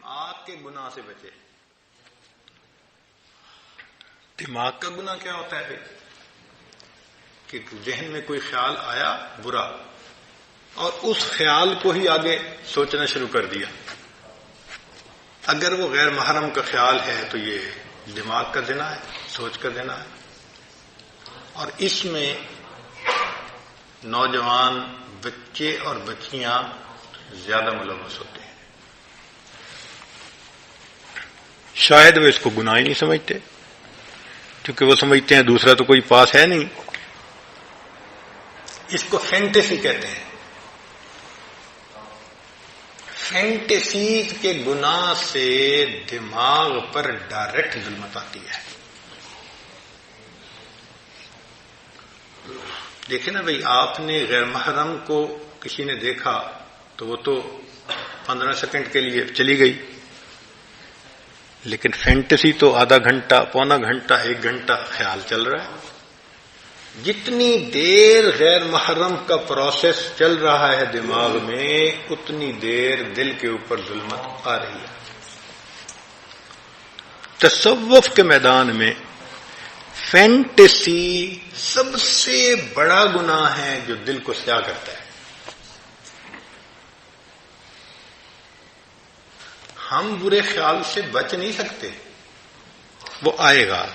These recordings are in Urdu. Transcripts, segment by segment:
دماغ کے گناہ سے بچے. دماغ کا گناہ کیا ہوتا ہے کہ ذہن میں کوئی خیال آیا برا اور اس خیال کو ہی آگے سوچنا شروع کر دیا. اگر وہ غیر محرم کا خیال ہے تو یہ دماغ کا زنا ہے، سوچ کا زنا ہے. اور اس میں نوجوان بچے اور بچیاں زیادہ ملوث ہوتے ہیں. شاید وہ اس کو گناہ ہی نہیں سمجھتے، کیونکہ وہ سمجھتے ہیں دوسرا تو کوئی پاس ہے نہیں. اس کو فینٹیسی کہتے ہیں. فینٹیسی کے گناہ سے دماغ پر ڈائریکٹ ظلمت آتی ہے. دیکھیں نا بھئی، آپ نے غیر محرم کو کسی نے دیکھا تو وہ تو 15 سیکنڈ کے لیے چلی گئی، لیکن فینٹیسی تو آدھا گھنٹہ، پونا گھنٹہ، 1 گھنٹہ خیال چل رہا ہے. جتنی دیر غیر محرم کا پروسیس چل رہا ہے دماغ میں، اتنی دیر دل کے اوپر ظلمت آ رہی ہے. تصوف کے میدان میں فینٹیسی سب سے بڑا گناہ ہے جو دل کو سیاہ کرتا ہے. ہم برے خیال سے بچ نہیں سکتے، وہ آئے گا،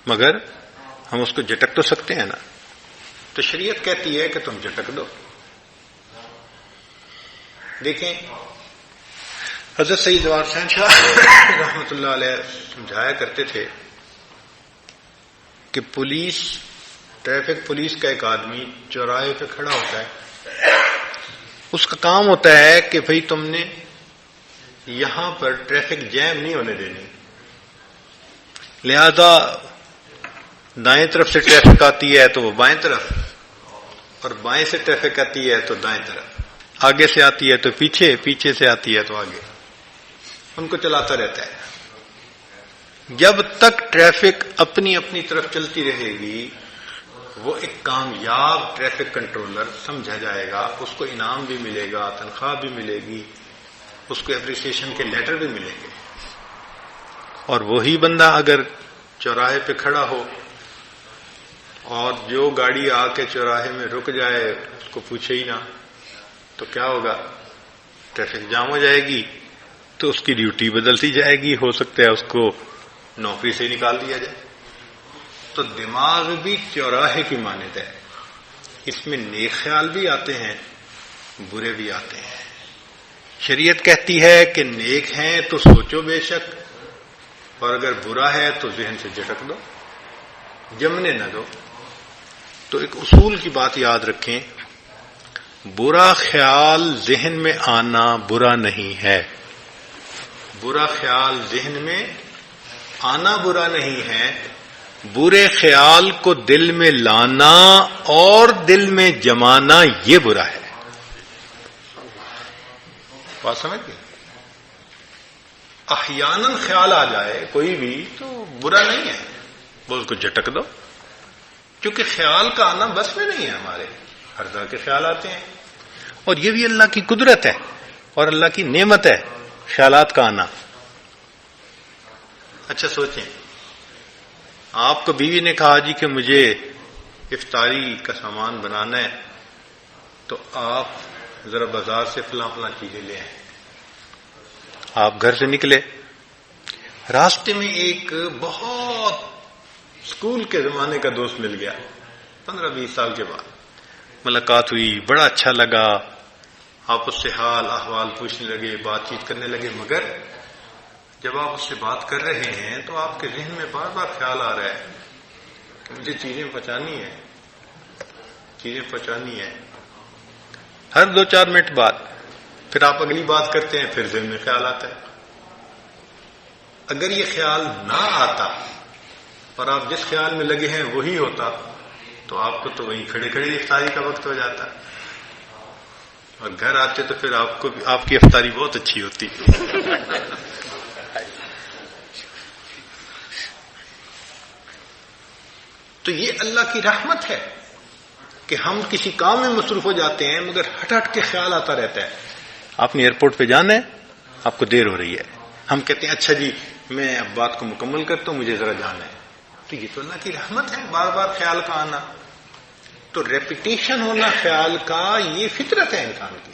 مگر ہم اس کو جھٹک تو سکتے ہیں نا. تو شریعت کہتی ہے کہ تم جھٹک دو. دیکھیں حضرت سید جوار حسین شاہ رحمۃ اللہ علیہ سمجھایا کرتے تھے کہ ٹریفک پولیس کا ایک آدمی چوراہے پہ کھڑا ہوتا ہے. اس کا کام ہوتا ہے کہ بھئی تم نے یہاں پر ٹریفک جیم نہیں ہونے دینی، لہذا دائیں طرف سے ٹریفک آتی ہے تو وہ بائیں طرف، اور بائیں سے ٹریفک آتی ہے تو دائیں طرف، آگے سے آتی ہے تو پیچھے، پیچھے سے آتی ہے تو آگے، ان کو چلاتا رہتا ہے. جب تک ٹریفک اپنی اپنی طرف چلتی رہے گی وہ ایک کامیاب ٹریفک کنٹرولر سمجھا جائے گا. اس کو انعام بھی ملے گا، تنخواہ بھی ملے گی، اس کو اپریسیشن کے لیٹر بھی ملیں گے. اور وہی بندہ اگر چوراہے پہ کھڑا ہو اور جو گاڑی آ کے چوراہے میں رک جائے اس کو پوچھے ہی نہ، تو کیا ہوگا؟ ٹریفک جام ہو جائے گی، تو اس کی ڈیوٹی بدلتی جائے گی، ہو سکتا ہے اس کو نوکری سے نکال دیا جائے. تو دماغ بھی چوراہے کی مانند ہے، اس میں نیک خیال بھی آتے ہیں، برے بھی آتے ہیں. شریعت کہتی ہے کہ نیک ہیں تو سوچو بے شک، اور اگر برا ہے تو ذہن سے جھٹک دو، جمنے نہ دو. تو ایک اصول کی بات یاد رکھیں، برا خیال ذہن میں آنا برا نہیں ہے. برا خیال ذہن میں آنا برا نہیں ہے، برے خیال کو دل میں لانا اور دل میں جمانا یہ برا ہے. بات سمجھ گئے؟ احیاناً خیال آ جائے کوئی بھی تو برا نہیں ہے، وہ اس کو جھٹک دو، کیونکہ خیال کا آنا بس میں نہیں ہے. ہمارے ہر طرح کے خیال آتے ہیں، اور یہ بھی اللہ کی قدرت ہے اور اللہ کی نعمت ہے خیالات کا آنا. اچھا سوچیں، آپ کو بیوی نے کہا جی کہ مجھے افطاری کا سامان بنانا ہے، تو آپ ذرا بازار سے فلاں فلاں چیزیں لے آئیں. آپ گھر سے نکلے، راستے میں ایک بہت اسکول کے زمانے کا دوست مل گیا. 15-20 سال کے بعد ملاقات ہوئی، بڑا اچھا لگا، آپ اس سے حال احوال پوچھنے لگے، بات چیت کرنے لگے. مگر جب آپ اس سے بات کر رہے ہیں تو آپ کے ذہن میں بار بار خیال آ رہا ہے کہ مجھے چیزیں پہنچانی ہے. ہر 2-4 منٹ بعد پھر آپ اگلی بات کرتے ہیں، پھر ذہن میں خیال آتا ہے. اگر یہ خیال نہ آتا اور آپ جس خیال میں لگے ہیں وہی ہوتا تو آپ کو تو وہیں کھڑے کھڑے افطاری کا وقت ہو جاتا، اور گھر آتے تو پھر آپ کی افطاری بہت اچھی ہوتی. تو یہ اللہ کی رحمت ہے کہ ہم کسی کام میں مصروف ہو جاتے ہیں مگر ہٹ ہٹ کے خیال آتا رہتا ہے. آپ نے ایئرپورٹ پہ جانا ہے، آپ کو دیر ہو رہی ہے، ہم کہتے ہیں اچھا جی میں اب بات کو مکمل کرتا ہوں، مجھے ذرا جانا ہے. تو یہ تو اللہ کی رحمت ہے، بار بار خیال کا آنا. تو ریپیٹیشن ہونا خیال کا یہ فطرت ہے انسان کی.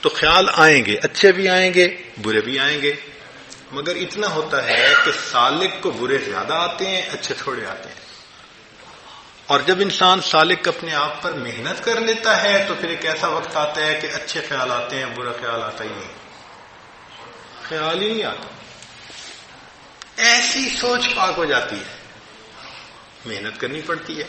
تو خیال آئیں گے، اچھے بھی آئیں گے برے بھی آئیں گے، مگر اتنا ہوتا ہے کہ سالک کو برے زیادہ آتے ہیں، اچھے تھوڑے آتے ہیں. اور جب انسان سالک اپنے آپ پر محنت کر لیتا ہے تو پھر ایک ایسا وقت آتا ہے کہ اچھے خیال آتے ہیں، برا خیال آتا ہی نہیں، خیال ہی نہیں آتا. ایسی سوچ پاک ہو جاتی ہے. محنت کرنی پڑتی ہے.